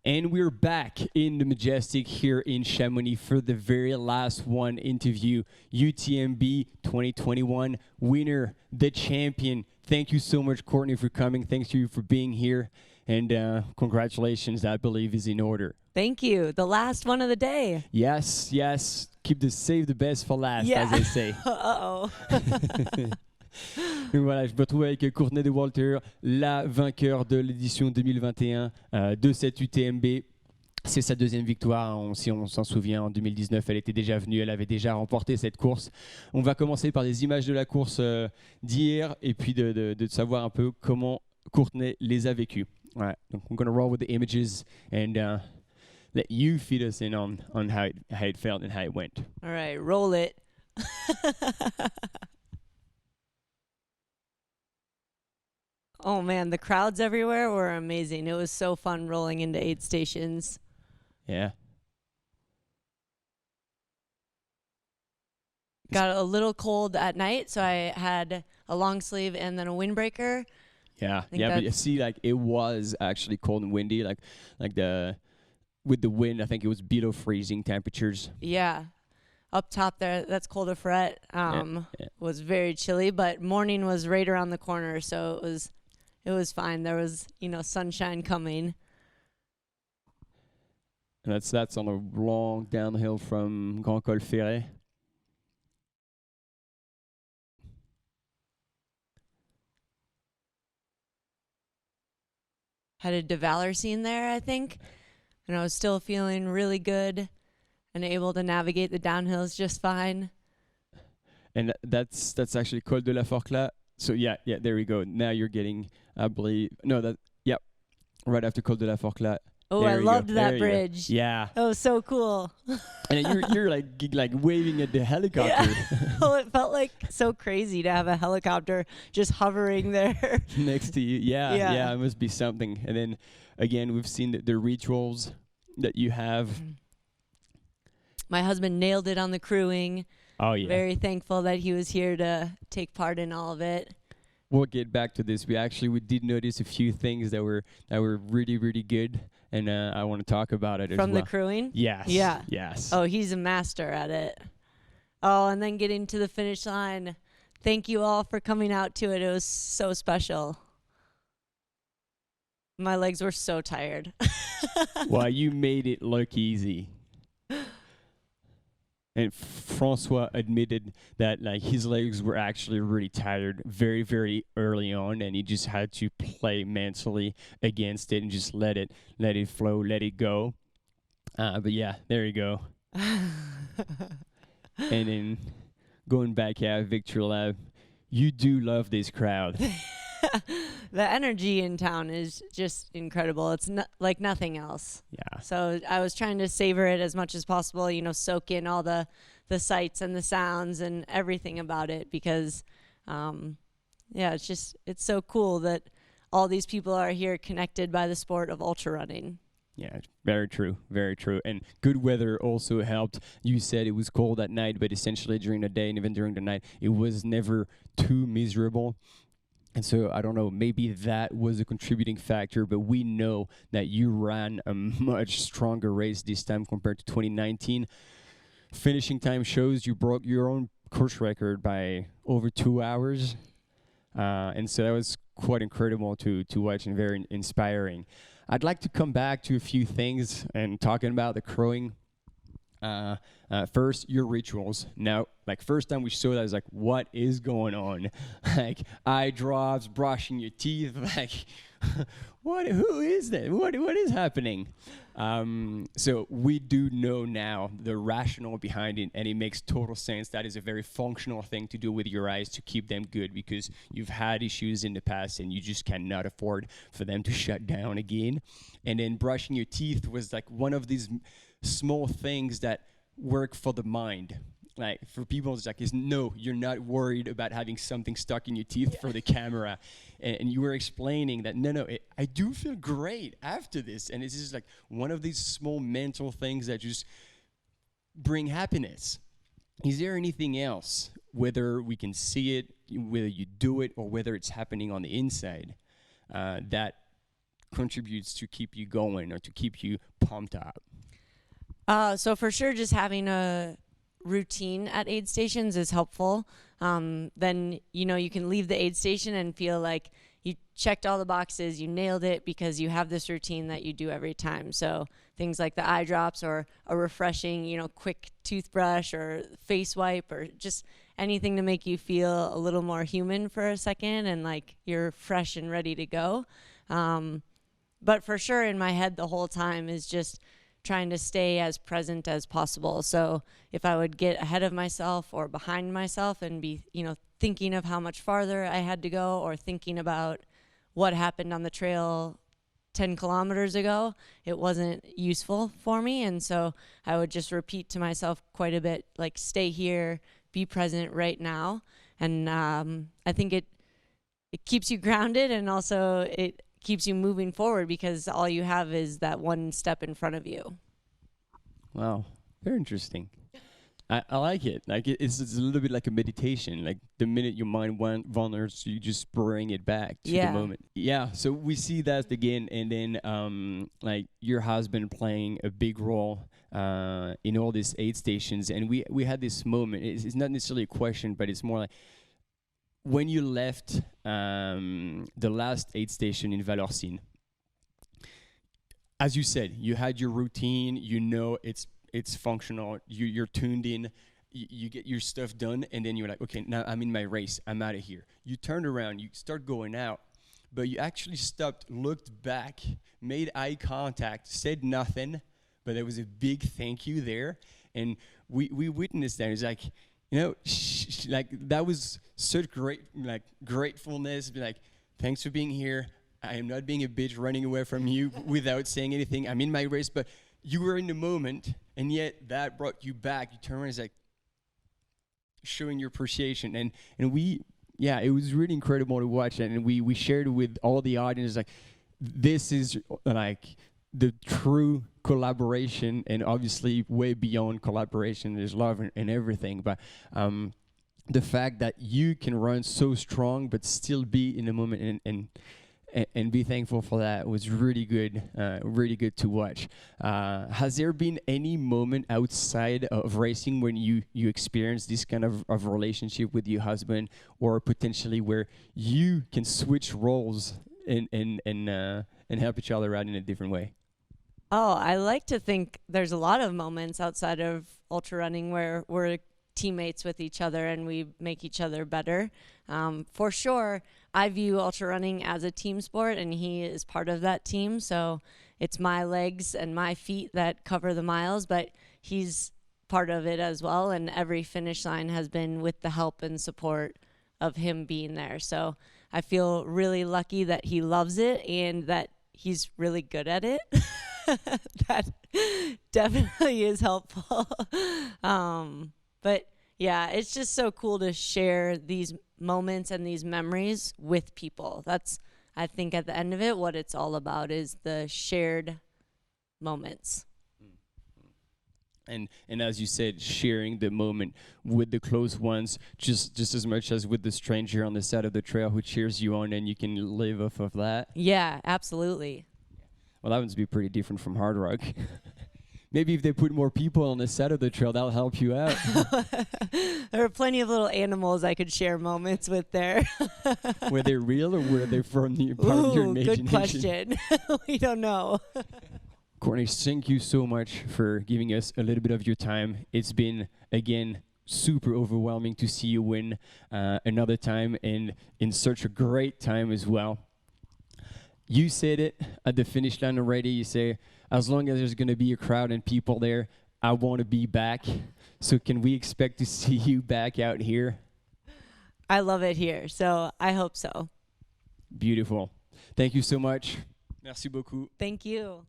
And we're back in the Majestic here in Chamonix for the very last one interview. UTMB 2021 winner, the champion. Thank you so much, Courtney, for coming. Thanks to you for being here. And congratulations, I believe, is in order. Thank you. The last one of the day. Yes, yes. Save the best for last, as they say. Uh-oh. Donc voilà, je me retrouve avec Courtney DAUWALTER, la vainqueur de l'édition 2021 de cette UTMB. C'est sa deuxième victoire, si on s'en souvient, en 2019, elle était déjà venue, elle avait déjà remporté cette course. On va commencer par des images de la course d'hier et puis de savoir un peu comment Courtney les a vécues. Right. Donc, I'm going to roll with the images and let you feed us in on how it felt and how it went. All right, roll it. Oh man, the crowds everywhere were amazing. It was so fun rolling into aid stations. Yeah. Got a little cold at night, so I had a long sleeve and then a windbreaker. Yeah, but you see, like, it was actually cold and windy, like with the wind, I think it was below freezing temperatures. Yeah. Up top there, that's Col de Ferret, was very chilly, but morning was right around the corner, so it was fine. There was, sunshine coming. And that's on a long downhill from Grand Col Ferret. Had a DAUWALTER scene there, I think, and I was still feeling really good and able to navigate the downhills just fine. And that's actually Col de la Forclaz. So yeah, there we go. Now you're getting, I believe, right after Col de la Forclaz. Oh, I loved that bridge. Yeah. That was so cool. And you're like waving at the helicopter. Yeah. Oh, it felt like so crazy to have a helicopter just hovering there next to you. Yeah, it must be something. And then again, we've seen the rituals that you have. My husband nailed it on the crewing. Oh yeah. Very thankful that he was here to take part in all of it. We'll get back to this. We did notice a few things that were really, really good, and I want to talk about it as well. From the crewing? Yes. Yeah. Yes. Oh, he's a master at it. Oh, and then getting to the finish line. Thank you all for coming out to it. It was so special. My legs were so tired. Well, you made it look easy. And Francois admitted that his legs were actually really tired very, very early on, and he just had to play mentally against it and just let it flow, let it go. But yeah, there you go. And then going back at Victory Lab, you do love this crowd. The energy in town is just incredible. It's like nothing else. Yeah. So I was trying to savor it as much as possible, soak in all the sights and the sounds and everything about it because, it's so cool that all these people are here connected by the sport of ultra running. Yeah, very true, very true. And good weather also helped. You said it was cold at night, but essentially during the day and even during the night, it was never too miserable. And so, I don't know, maybe that was a contributing factor, but we know that you ran a much stronger race this time compared to 2019. Finishing time shows you broke your own course record by over 2 hours. And so that was quite incredible to watch and very inspiring. I'd like to come back to a few things and talking about the crowing. First, your rituals. Now, first time we saw that, I was like, what is going on? Eye drops, brushing your teeth, who is that? What is happening? So we do know now the rationale behind it, and it makes total sense. That is a very functional thing to do with your eyes to keep them good because you've had issues in the past and you just cannot afford for them to shut down again. And then brushing your teeth was one of these small things that work for the mind. For people, it's no, you're not worried about having something stuck in your teeth for the camera. And you were explaining that, no, I do feel great after this. And it's just one of these small mental things that just bring happiness. Is there anything else, whether we can see it, whether you do it, or whether it's happening on the inside, that contributes to keep you going or to keep you pumped up? So for sure, just having a routine at aid stations is helpful. Then, you can leave the aid station and feel like you checked all the boxes, you nailed it because you have this routine that you do every time. So things like the eye drops or a refreshing, quick toothbrush or face wipe or just anything to make you feel a little more human for a second and like you're fresh and ready to go. But for sure in my head the whole time is just trying to stay as present as possible. So if I would get ahead of myself or behind myself and be, thinking of how much farther I had to go or thinking about what happened on the trail 10 kilometers ago, it wasn't useful for me. And so I would just repeat to myself quite a bit, like stay here, be present right now. And I think it keeps you grounded and also it keeps you moving forward because all you have is that one step in front of you. Wow, very interesting. I like it. Like it's a little bit like a meditation. Like the minute your mind wanders, you just bring it back to the moment. Yeah. So we see that again, and then like your husband playing a big role in all these aid stations, and we had this moment. It's not necessarily a question, but it's more like when you left the last aid station in Valorcine. As you said, you had your routine. It's functional. You're tuned in. You get your stuff done, and then you're like, okay, now I'm in my race. I'm out of here. You turned around. You start going out, but you actually stopped, looked back, made eye contact, said nothing, but there was a big thank you there, and we witnessed that. It's like, like that was such gratefulness. Be like, thanks for being here. I am not being a bitch running away from you without saying anything. I'm in my race, but you were in the moment, and yet that brought you back. You turn around, it's like showing your appreciation. And it was really incredible to watch that. And we shared it with all the audience, like, this is like the true collaboration, and obviously way beyond collaboration, there's love and everything. But the fact that you can run so strong, but still be in the moment and be thankful for that was really good to watch. Has there been any moment outside of racing when you experienced this kind of relationship with your husband, or potentially where you can switch roles and help each other out in a different way? Oh, I like to think there's a lot of moments outside of ultra running where we're teammates with each other and we make each other better. For sure, I view ultra running as a team sport, and he is part of that team. So it's my legs and my feet that cover the miles, but he's part of it as well. And every finish line has been with the help and support of him being there. So I feel really lucky that he loves it and that he's really good at it. That definitely is helpful. But yeah, it's just so cool to share these moments and these memories with people. That's, I think, at the end of it, what it's all about is the shared moments. And as you said, sharing the moment with the close ones, just as much as with the stranger on the side of the trail who cheers you on, and you can live off of that. Yeah, absolutely. Well, that would be pretty different from hard rock. Maybe if they put more people on the side of the trail, that'll help you out. There are plenty of little animals I could share moments with there. Were they real, or were they from the part of your imagination? Good question. We don't know. Courtney, thank you so much for giving us a little bit of your time. It's been, again, super overwhelming to see you win another time, and in such a great time as well. You said it at the finish line already. You say, as long as there's going to be a crowd and people there, I want to be back. So can we expect to see you back out here? I love it here, so I hope so. Beautiful. Thank you so much. Merci beaucoup. Thank you.